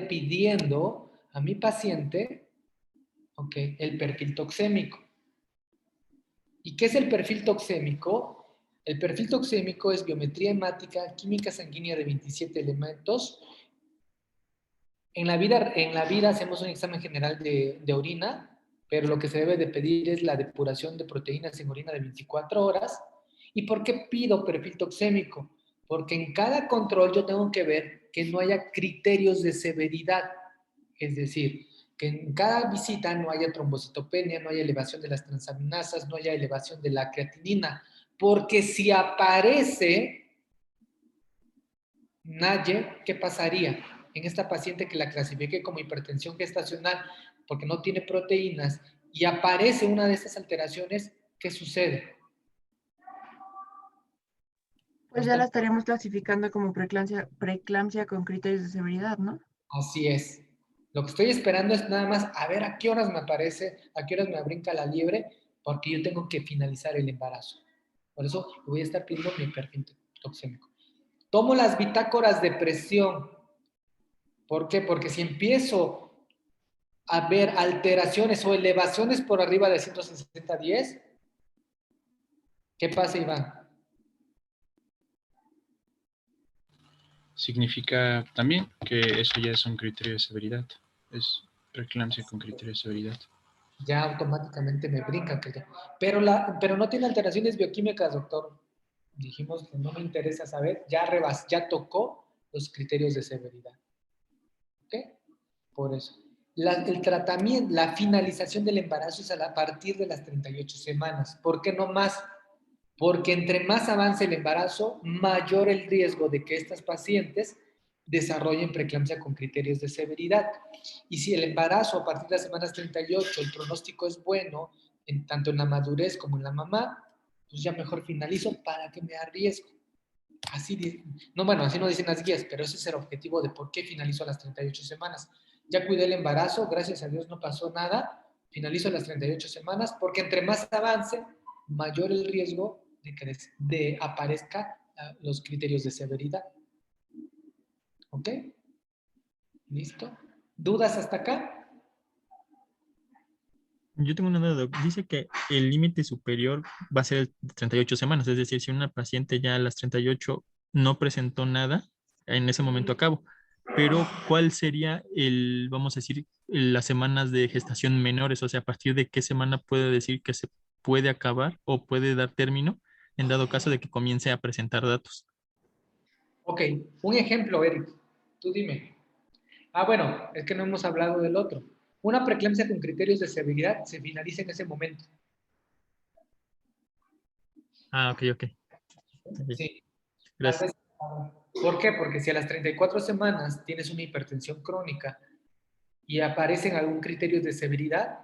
pidiendo a mi paciente, okay, el perfil toxémico. ¿Y qué es el perfil toxémico? El perfil toxémico es biometría hemática, química sanguínea de 27 elementos. En la vida hacemos un examen general de orina, pero lo que se debe de pedir es la depuración de proteínas en orina de 24 horas. ¿Y por qué pido perfil toxémico? Porque en cada control yo tengo que ver que no haya criterios de severidad. Es decir, que en cada visita no haya trombocitopenia, no haya elevación de las transaminasas, no haya elevación de la creatinina. Porque si aparece Naye, ¿qué pasaría? En esta paciente que la clasifique como hipertensión gestacional porque no tiene proteínas y aparece una de estas alteraciones, ¿qué sucede? Pues ya la estaríamos clasificando como preeclampsia con criterios de severidad, ¿no? Así es. Lo que estoy esperando es nada más a ver a qué horas me aparece, a qué horas me brinca la liebre, porque yo tengo que finalizar el embarazo. Por eso voy a estar pidiendo mi perfil toxémico. Tomo las bitácoras de presión. ¿Por qué? Porque si empiezo a ver alteraciones o elevaciones por arriba de 160-10, ¿qué pasa, Iván? Significa también que eso ya es un criterio de severidad. Es preeclampsia con criterio de severidad. Ya automáticamente me brinca. Pero no tiene alteraciones bioquímicas, doctor. Dijimos que no me interesa saber. Ya tocó los criterios de severidad. ¿Ok? Por eso. El tratamiento, la finalización del embarazo es a partir de las 38 semanas. ¿Por qué no más? Porque entre más avance el embarazo, mayor el riesgo de que estas pacientes desarrollen preeclampsia con criterios de severidad. Y si el embarazo a partir de las semanas 38, el pronóstico es bueno, tanto en la madurez como en la mamá, pues ya mejor finalizo para que me arriesgo. Así no dicen las guías, pero ese es el objetivo de por qué finalizo a las 38 semanas. Ya cuidé el embarazo, gracias a Dios no pasó nada, finalizo a las 38 semanas, porque entre más avance, mayor el riesgo de aparezca los criterios de severidad. ¿Ok? ¿Listo? ¿Dudas hasta acá? Yo tengo una duda, doc. Dice que el límite superior va a ser el 38 semanas, es decir, si una paciente ya a las 38 no presentó nada, en ese momento acabo. Pero, ¿cuál sería vamos a decir, las semanas de gestación menores? O sea, ¿a partir de qué semana puede decir que se puede acabar o puede dar término en dado caso de que comience a presentar datos? Ok, un ejemplo, Eric. Tú dime. Bueno, es que no hemos hablado del otro. Una preeclampsia con criterios de severidad se finaliza en ese momento. Ah, ok, ok. Sí. Tal Gracias. vez. ¿Por qué? Porque si a las 34 semanas tienes una hipertensión crónica y aparecen algún criterio de severidad,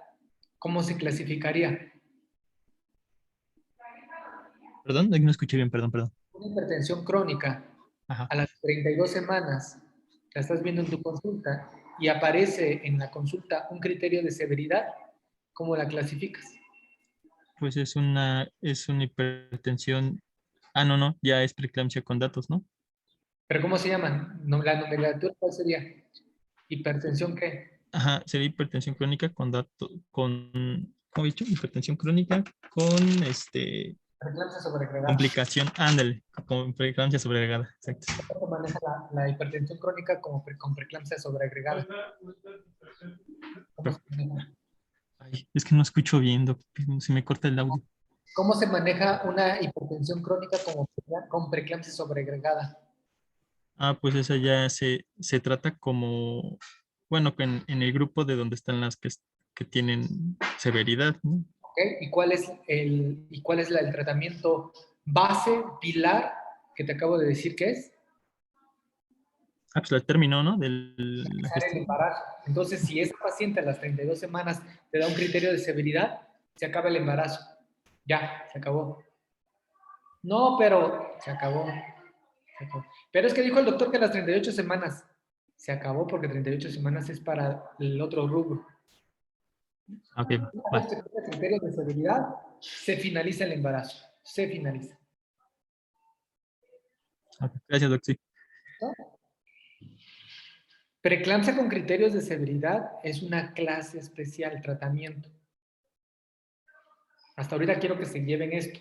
¿cómo se clasificaría? Perdón, no escuché bien, perdón. Una hipertensión crónica Ajá. a las 32 semanas, la estás viendo en tu consulta y aparece en la consulta un criterio de severidad, ¿cómo la clasificas? Pues es una hipertensión. Ah, no, ya es preeclampsia con datos, ¿no? ¿Pero cómo se llaman? La nomenclatura, ¿cuál sería? ¿Hipertensión qué? Ajá, sería hipertensión crónica con datos, ¿cómo he dicho? Hipertensión crónica con Preeclampsia sobreagregada. complicación, ándale, con preeclampsia sobreagregada, exacto. ¿Cómo se maneja la hipertensión crónica con preeclampsia sobreagregada? ¿Cómo se maneja? Ay, es que no escucho bien, se me corta el audio. ¿Cómo se maneja una hipertensión crónica con preeclampsia sobreagregada? Ah, pues esa ya se trata como, bueno, en el grupo de donde están las que tienen severidad, ¿no? ¿Ok? ¿Y cuál es el tratamiento base, pilar, que te acabo de decir que es? Ah, pues la terminó, ¿no? De la Dejar el gestión. embarazo. Entonces, si ese paciente a las 32 semanas te da un criterio de severidad, se acaba el embarazo. Ya, se acabó. No, pero se acabó. Se acabó. Pero es que dijo el doctor que a las 38 semanas se acabó porque 38 semanas es para el otro rubro. Ok, Una vez va. que tenga criterios de severidad, se finaliza el embarazo. Se finaliza. Ok, gracias, Doc. Sí. ¿No? Preeclampsia con criterios de severidad es una clase especial, tratamiento. Hasta ahorita quiero que se lleven esto.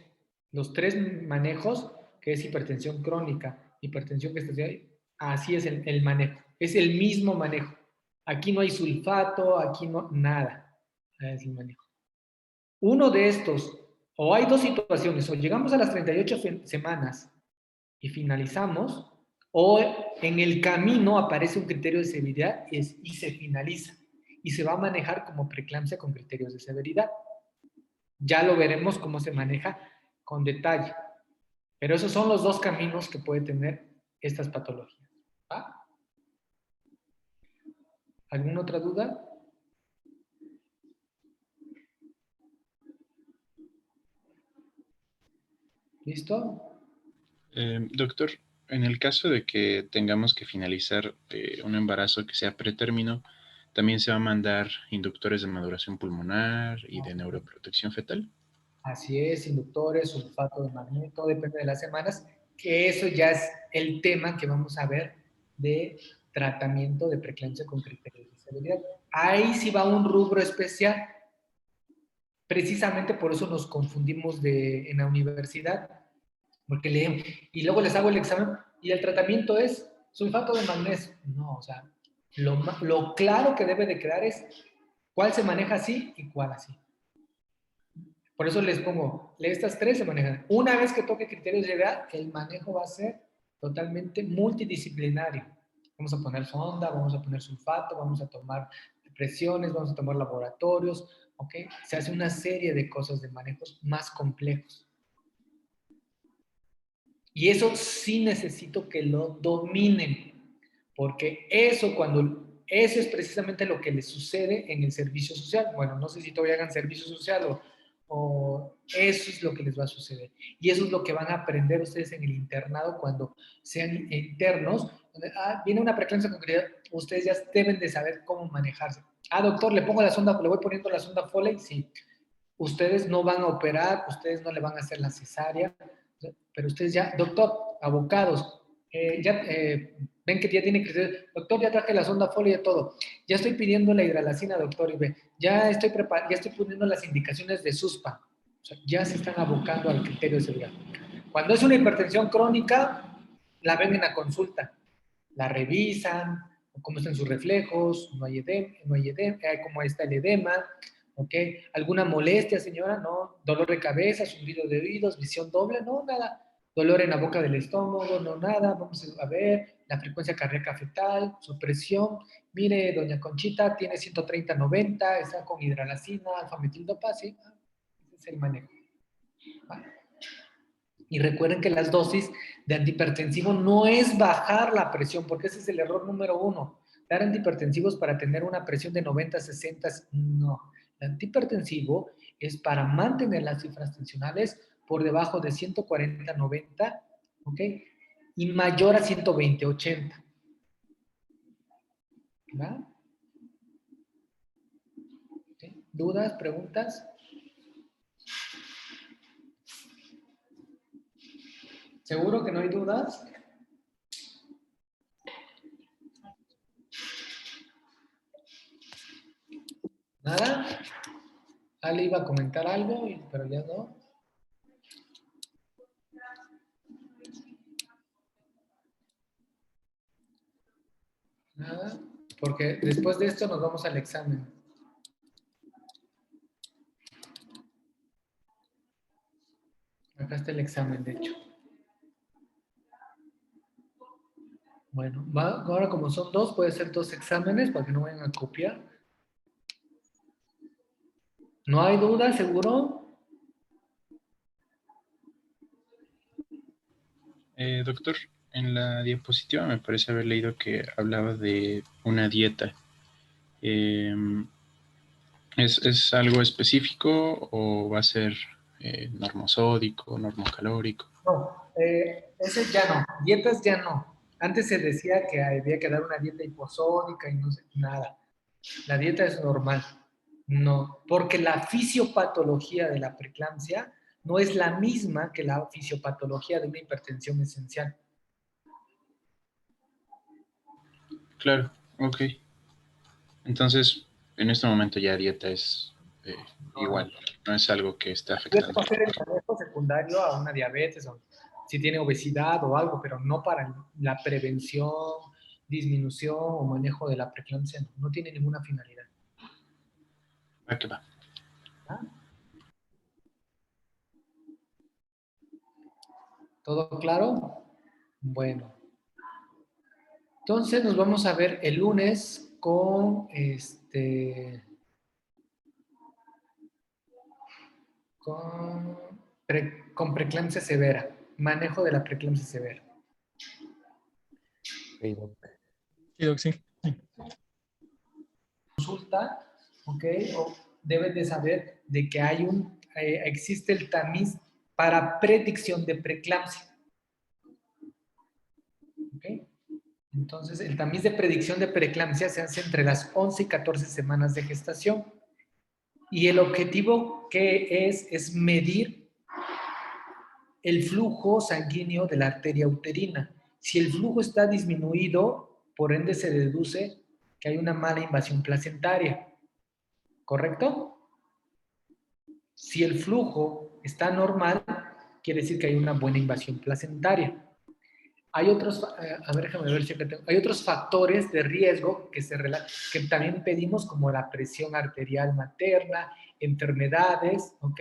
Los tres manejos, que es hipertensión crónica, hipertensión gestacional, así es el manejo. Es el mismo manejo. Aquí no hay sulfato, aquí no, nada. Es el manejo. Uno de estos, o hay dos situaciones, o llegamos a las 38 semanas y finalizamos, o en el camino aparece un criterio de severidad y se finaliza. Y se va a manejar como preeclampsia con criterios de severidad. Ya lo veremos cómo se maneja con detalle. Pero esos son los dos caminos que puede tener estas patologías. ¿Va? ¿Alguna otra duda? ¿Listo? Doctor, en el caso de que tengamos que finalizar un embarazo que sea pretérmino, ¿también se va a mandar inductores de maduración pulmonar y de neuroprotección fetal? Así es, inductores, sulfato de magneto, depende de las semanas, que eso ya es el tema que vamos a ver de tratamiento de preeclampsia con criterios de severidad. Ahí sí va un rubro especial. Precisamente por eso nos confundimos en la universidad, porque leemos, y luego les hago el examen, y el tratamiento es sulfato de magnesio. No, o sea, lo claro que debe de quedar es cuál se maneja así y cuál así. Por eso les pongo, estas tres se manejan. Una vez que toque criterios de edad, el manejo va a ser totalmente multidisciplinario. Vamos a poner sonda, vamos a poner sulfato, vamos a tomar presiones, vamos a tomar laboratorios, ¿ok? Se hace una serie de cosas de manejos más complejos. Y eso sí necesito que lo dominen, porque eso es precisamente lo que les sucede en el servicio social. Bueno, no sé si todavía hagan servicio social o eso es lo que les va a suceder. Y eso es lo que van a aprender ustedes en el internado cuando sean internos. Viene una preeclampsia con criterios, ustedes ya deben de saber cómo manejarse. Doctor, le pongo la sonda, le voy poniendo la sonda Foley, sí. Ustedes no van a operar, ustedes no le van a hacer la cesárea, pero ustedes ya, doctor, abocados, ven que ya tiene criterios, doctor, ya traje la sonda Foley y todo, ya estoy pidiendo la hidralacina, doctor, y ve, ya estoy poniendo las indicaciones de SUSPA, o sea, ya se están abocando al criterio de seguridad. Cuando es una hipertensión crónica, la ven en la consulta, la revisan, cómo están sus reflejos, no hay edema, cómo está el edema, ¿ok? ¿Alguna molestia, señora? No. ¿Dolor de cabeza, zumbido de oídos, visión doble? No, nada. ¿Dolor en la boca del estómago? No, nada. Vamos a ver la frecuencia cardíaca fetal, su presión. Mire, doña Conchita tiene 130/90, está con hidralacina, alfametildopa, ¿sí? Ese es el manejo. ¿Vale? Y recuerden que las dosis de antihipertensivo no es bajar la presión, porque ese es el error número 1. Dar antihipertensivos para tener una presión de 90, 60, no. El antihipertensivo es para mantener las cifras tensionales por debajo de 140/90, ¿ok? Y mayor a 120/80. ¿Va? ¿Ok? ¿Dudas, preguntas? ¿Seguro que no hay dudas? ¿Nada? Ale iba a comentar algo, pero ya no. Nada, porque después de esto nos vamos al examen. Acá está el examen, de hecho. Bueno, ahora como son dos, puede ser 2 exámenes para que no vayan a copiar. ¿No hay duda, seguro? Doctor, en la diapositiva me parece haber leído que hablaba de una dieta. ¿Es algo específico o va a ser normosódico, normocalórico? No, ese ya no. Dietas ya no. Antes se decía que había que dar una dieta hiposódica y no sé, nada. La dieta es normal. No, porque la fisiopatología de la preeclampsia no es la misma que la fisiopatología de una hipertensión esencial. Claro, ok. Entonces, en este momento ya dieta es igual, no es algo que está Puede afectando. ser el manejo secundario a una diabetes o si tiene obesidad o algo, pero no para la prevención, disminución o manejo de la preeclampsia. No tiene ninguna finalidad. Va que va. ¿Ah? ¿Todo claro? Bueno. Entonces nos vamos a ver el lunes con con preeclampsia severa, manejo de la preeclampsia severa. Ok, Doc. Sí, Doc, sí. Consulta, ¿ok? O deben de saber de que existe el tamiz para predicción de preeclampsia. ¿Ok? Entonces, el tamiz de predicción de preeclampsia se hace entre las 11 y 14 semanas de gestación. Y el objetivo que es medir el flujo sanguíneo de la arteria uterina. Si el flujo está disminuido, por ende se deduce que hay una mala invasión placentaria. ¿Correcto? Si el flujo está normal, quiere decir que hay una buena invasión placentaria. Hay otros, déjame ver si tengo. Hay otros factores de riesgo que también pedimos, como la presión arterial materna, enfermedades, ¿ok?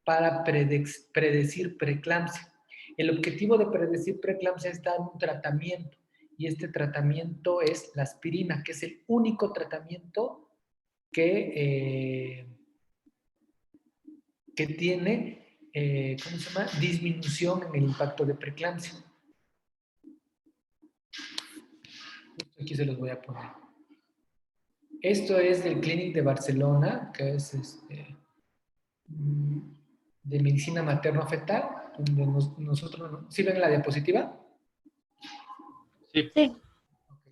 Para predecir preeclampsia. El objetivo de predecir preeclampsia es dar un tratamiento, y este tratamiento es la aspirina, que es el único tratamiento que tiene, ¿cómo se llama? Disminución en el impacto de preeclampsia. Aquí se los voy a poner. Esto es del Clínic de Barcelona, que es de medicina materno-fetal, donde nosotros... ¿Sí ven la diapositiva? Sí. Sí.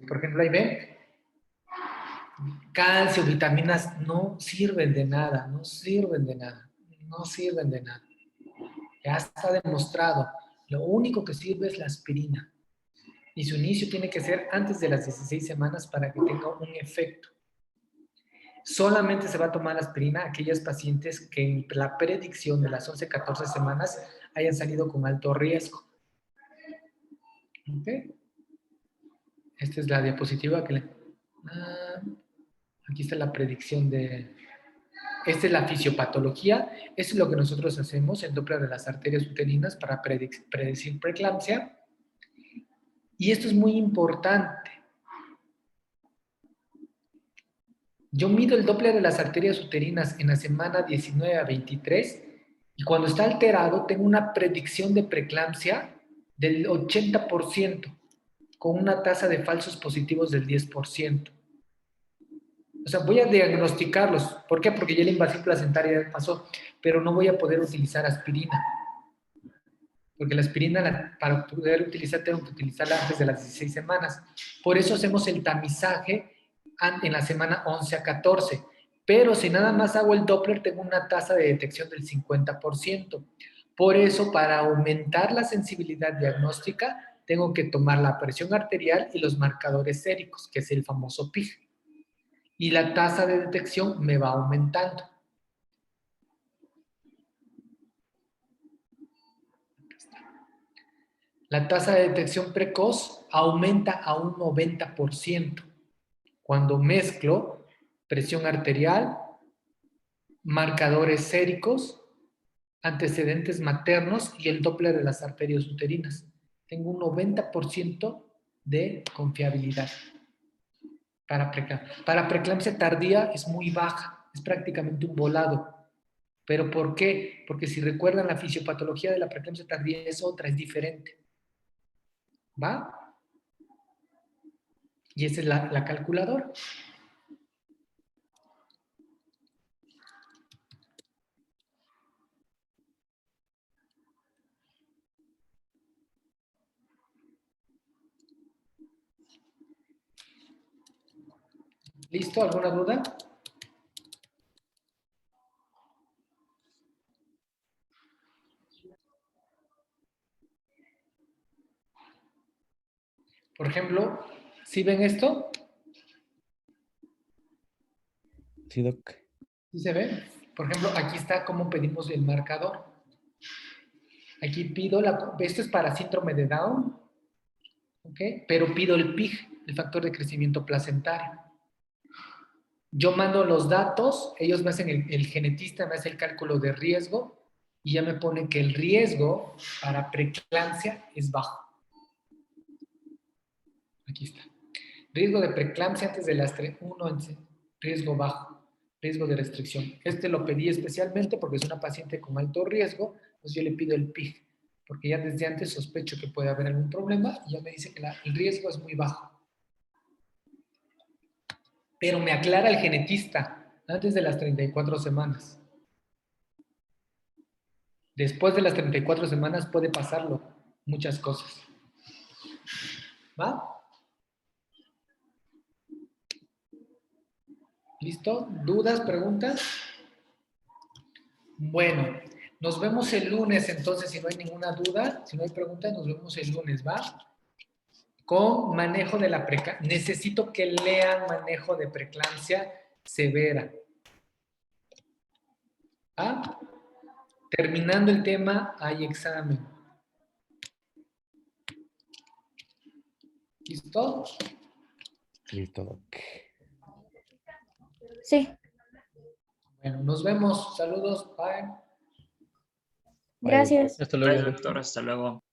Por ejemplo, ahí ven. Calcio, vitaminas no sirven de nada, no sirven de nada, no sirven de nada. Ya está demostrado. Lo único que sirve es la aspirina. Y su inicio tiene que ser antes de las 16 semanas para que tenga un efecto. Solamente se va a tomar aspirina a aquellas pacientes que en la predicción de las 11-14 semanas hayan salido con alto riesgo. ¿Ok? Esta es la diapositiva que aquí está la predicción de... Esta es la fisiopatología. Esto es lo que nosotros hacemos en Doppler de las arterias uterinas para predecir preeclampsia. Y esto es muy importante. Yo mido el Doppler de las arterias uterinas en la semana 19 a 23 y cuando está alterado tengo una predicción de preeclampsia del 80% con una tasa de falsos positivos del 10%. O sea, voy a diagnosticarlos. ¿Por qué? Porque ya la invasión placentaria pasó, pero no voy a poder utilizar aspirina. porque la aspirina para poder utilizar tengo que utilizarla antes de las 16 semanas. Por eso hacemos el tamizaje en la semana 11 a 14. Pero si nada más hago el Doppler, tengo una tasa de detección del 50%. Por eso, para aumentar la sensibilidad diagnóstica, tengo que tomar la presión arterial y los marcadores séricos, que es el famoso PIG. Y la tasa de detección me va aumentando. La tasa de detección precoz aumenta a un 90% cuando mezclo presión arterial, marcadores séricos, antecedentes maternos y el Doppler de las arterias uterinas. Tengo un 90% de confiabilidad para preeclampsia. Para preeclampsia tardía es muy baja, es prácticamente un volado. ¿Pero por qué? Porque si recuerdan, la fisiopatología de la preeclampsia tardía es otra, es diferente. ¿Va? Y esa es la calculadora. ¿Listo? ¿Alguna duda? Por ejemplo, ¿sí ven esto? Sí, Doc. ¿Sí se ve? Por ejemplo, aquí está cómo pedimos el marcador. Aquí pido, esto es para síndrome de Down, ¿ok? Pero pido el PIG, el factor de crecimiento placentario. Yo mando los datos, ellos me hacen, el genetista me hace el cálculo de riesgo y ya me pone que el riesgo para preeclampsia es bajo. Aquí está. Riesgo de preeclampsia antes de las 1, riesgo bajo, riesgo de restricción. Este lo pedí especialmente porque es una paciente con alto riesgo, entonces yo le pido el PIG, porque ya desde antes sospecho que puede haber algún problema y ya me dice que el riesgo es muy bajo. Pero me aclara el genetista antes de las 34 semanas. Después de las 34 semanas puede pasarlo muchas cosas. ¿Va? ¿Listo? ¿Dudas, preguntas? Bueno, nos vemos el lunes entonces, si no hay ninguna duda, si no hay preguntas, nos vemos el lunes, ¿va? Con manejo de la preeclampsia. Necesito que lean manejo de preeclampsia severa. ¿Ah? Terminando el tema, hay examen. ¿Listo? Listo, Doc. Sí, Bueno, nos vemos. Saludos. Bye. Bye, Doc. gracias. Hasta Gracias, luego. doctor. Hasta luego.